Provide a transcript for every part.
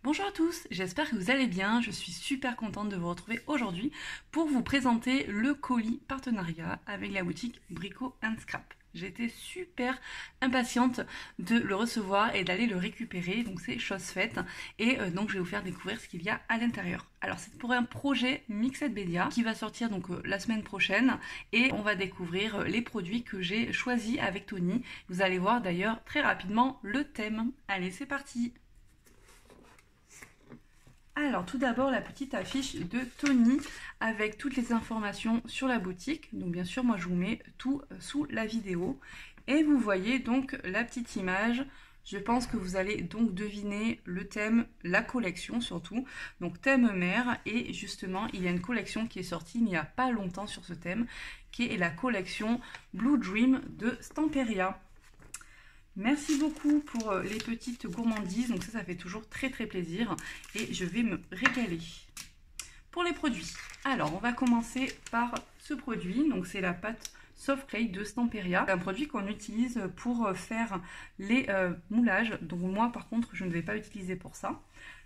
Bonjour à tous, j'espère que vous allez bien. Je suis super contente de vous retrouver aujourd'hui pour vous présenter le colis partenariat avec la boutique Brico & Scrap. J'étais super impatiente de le recevoir et d'aller le récupérer, donc c'est chose faite. Et donc je vais vous faire découvrir ce qu'il y a à l'intérieur. Alors c'est pour un projet Mixed Media qui va sortir donc la semaine prochaine et on va découvrir les produits que j'ai choisis avec Tony. Vous allez voir d'ailleurs très rapidement le thème. Allez, c'est parti! Alors tout d'abord la petite affiche de Tony avec toutes les informations sur la boutique. Donc bien sûr moi je vous mets tout sous la vidéo. Et vous voyez donc la petite image. Je pense que vous allez donc deviner le thème, la collection surtout. Donc thème mère, et justement il y a une collection qui est sortie il n'y a pas longtemps sur ce thème, qui est la collection Blue Dream de Stamperia. Merci beaucoup pour les petites gourmandises, donc ça fait toujours très plaisir et je vais me régaler. Pour les produits, alors on va commencer par ce produit, donc c'est la pâte Soft Clay de Stamperia. C'est un produit qu'on utilise pour faire les moulages, donc moi par contre je ne vais pas l'utiliser pour ça.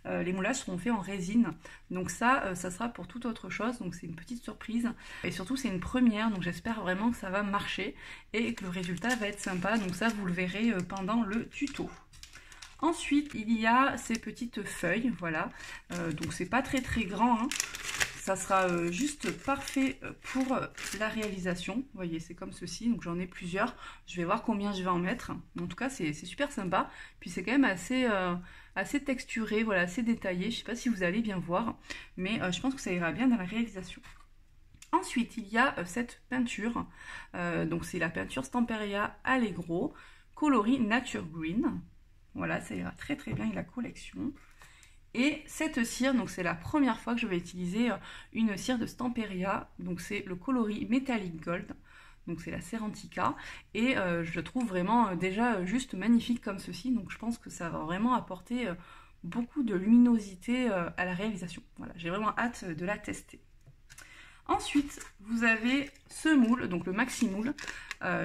Les moulages seront faits en résine, donc ça sera pour toute autre chose, donc c'est une petite surprise et surtout c'est une première, donc j'espère vraiment que ça va marcher et que le résultat va être sympa, donc ça vous le verrez pendant le tuto. Ensuite il y a ces petites feuilles, voilà, donc c'est pas très grand, hein. Ça sera juste parfait pour la réalisation. Vous voyez, c'est comme ceci, donc j'en ai plusieurs. Je vais voir combien je vais en mettre. En tout cas, c'est super sympa. Puis c'est quand même assez texturé, voilà, assez détaillé. Je ne sais pas si vous allez bien voir, mais je pense que ça ira bien dans la réalisation. Ensuite, il y a cette peinture. Donc c'est la peinture Stamperia Allegro, coloris Nature Green. Voilà, ça ira très bien avec la collection. Et cette cire, donc c'est la première fois que je vais utiliser une cire de Stamperia, donc c'est le coloris Metallic Gold, donc c'est la Cerantica, et je trouve vraiment déjà juste magnifique comme ceci, donc je pense que ça va vraiment apporter beaucoup de luminosité à la réalisation. Voilà, j'ai vraiment hâte de la tester. Ensuite, vous avez ce moule, donc le Maxi Moule,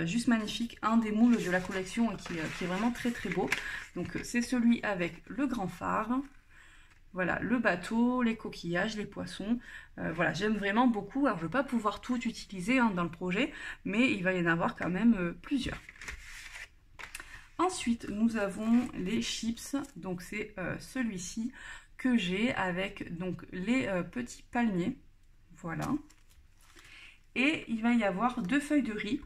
juste magnifique, un des moules de la collection qui est vraiment très beau. Donc c'est celui avec le grand phare. Voilà, le bateau, les coquillages, les poissons. Voilà, j'aime vraiment beaucoup. Alors, je ne vais pas pouvoir tout utiliser dans le projet, mais il va y en avoir quand même plusieurs. Ensuite, nous avons les chips. Donc, c'est celui-ci que j'ai avec donc les petits palmiers. Voilà. Et il va y avoir 2 feuilles de riz.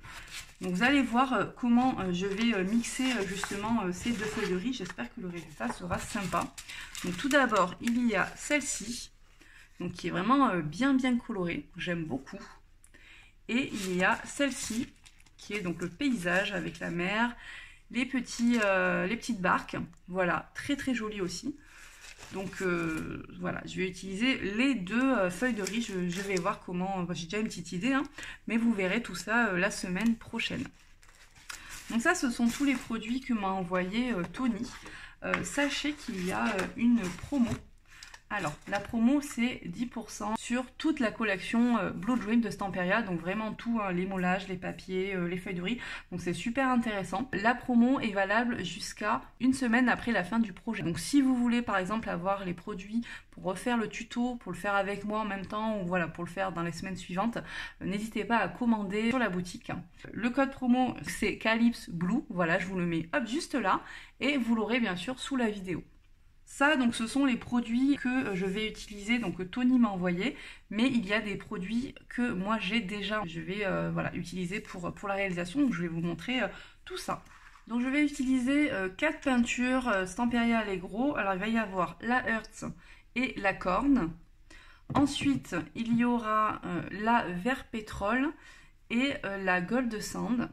Donc vous allez voir comment je vais mixer justement ces 2 feuilles de riz. J'espère que le résultat sera sympa. Donc tout d'abord, il y a celle-ci, donc qui est vraiment bien colorée. J'aime beaucoup. Et il y a celle-ci, qui est donc le paysage avec la mer, les petites barques. Voilà, très jolie aussi. Donc voilà, je vais utiliser les 2 feuilles de riz, je vais voir comment, j'ai déjà une petite idée, hein, mais vous verrez tout ça la semaine prochaine. Donc ça, ce sont tous les produits que m'a envoyé Tony. Sachez qu'il y a une promo. Alors, la promo, c'est 10% sur toute la collection Blue Dream de Stamperia, donc vraiment tout, hein, les moulages, les papiers, les feuilles de riz, donc c'est super intéressant. La promo est valable jusqu'à une semaine après la fin du projet. Donc si vous voulez par exemple avoir les produits pour refaire le tuto, pour le faire avec moi en même temps, ou voilà, pour le faire dans les semaines suivantes, n'hésitez pas à commander sur la boutique. Le code promo, c'est Calypse Blue, voilà, je vous le mets hop juste là, et vous l'aurez bien sûr sous la vidéo. Ça, donc, ce sont les produits que je vais utiliser, donc que Tony m'a envoyé, mais il y a des produits que moi j'ai déjà, je vais voilà, utiliser pour la réalisation, donc je vais vous montrer tout ça. Donc je vais utiliser 4 peintures Stamperia Allegro. Alors il va y avoir la Hearts et la Corne. Ensuite, il y aura la Vert Pétrole et la Gold Sand.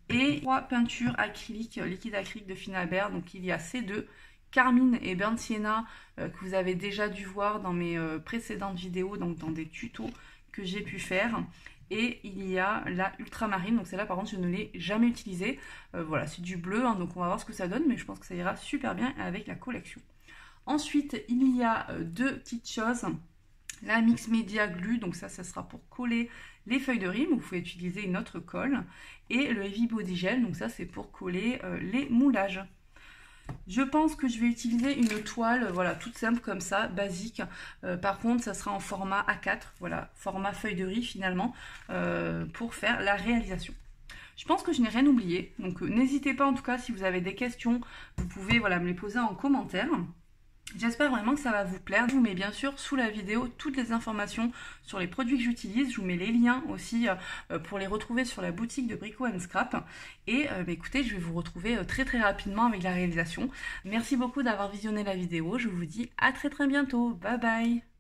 Et 3 peintures acryliques, liquide acrylique de Finabert. Donc il y a ces 2, Carmine et Burnt Sienna, que vous avez déjà dû voir dans mes précédentes vidéos, donc dans des tutos que j'ai pu faire. Et il y a la Ultramarine, donc celle-là par contre je ne l'ai jamais utilisée. Voilà, c'est du bleu, hein, donc on va voir ce que ça donne, mais je pense que ça ira super bien avec la collection. Ensuite, il y a 2 petites choses. La Mix Media Glue, donc ça sera pour coller les feuilles de riz, vous pouvez utiliser une autre colle. Et le Heavy Body Gel, donc ça c'est pour coller les moulages. Je pense que je vais utiliser une toile, voilà, toute simple comme ça, basique. Par contre, ça sera en format A4, voilà, format feuille de riz finalement, pour faire la réalisation. Je pense que je n'ai rien oublié, donc n'hésitez pas en tout cas si vous avez des questions, vous pouvez voilà, me les poser en commentaire. J'espère vraiment que ça va vous plaire. Je vous mets bien sûr sous la vidéo toutes les informations sur les produits que j'utilise. Je vous mets les liens aussi pour les retrouver sur la boutique de Brico Scrap. Et écoutez, je vais vous retrouver très rapidement avec la réalisation. Merci beaucoup d'avoir visionné la vidéo. Je vous dis à très bientôt. Bye bye.